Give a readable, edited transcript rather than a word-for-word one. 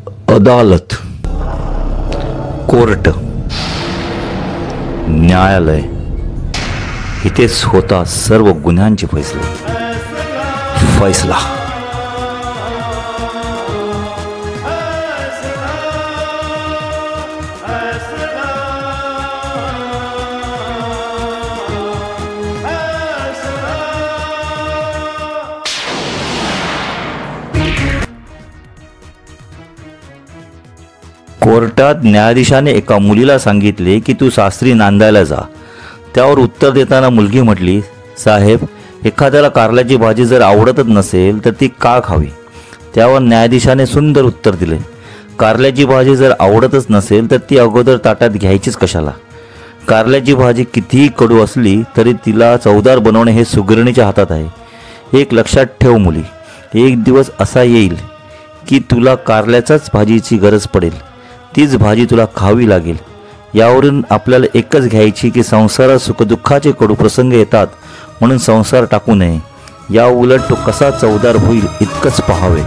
अदालत, court, न्यायालय इथेच होता सर्व गुन्ह्यांचे फैसला। कोर्टात न्यायाधीशाने एका मुलीला सांगितले की तू सासरी नांदायला जा। त्यावर उत्तर देताना मुलगी म्हटली, साहेब, एखाद्याला कारल्याची भाजी जर आवडतच नसेल तर ती का खावी? त्यावर न्यायाधीशाने सुंदर उत्तर दिले, कारल्याची भाजी जर आवडतच नसेल तर ती अगोदर ताटात घ्यायचीच कशाला? कारल्याची भाजी कितीही कडू असली तरी तिला चवदार बनवणे हे सुगरणीच्या हातात आहे। एक लक्षात ठेव मुली, एक दिवस असा येईल की तुला कारल्याचाच भाजीची गरज पडेल, तीच भाजी तुला खावी लागेल। यावरून आपल्याला एकच घ्यायची की संसारात सुखदुःखाचे कडू प्रसंग येतात म्हणून संसार टाकू नये, या उलट तो कसा चवदार होईल इतकंच पाहावे।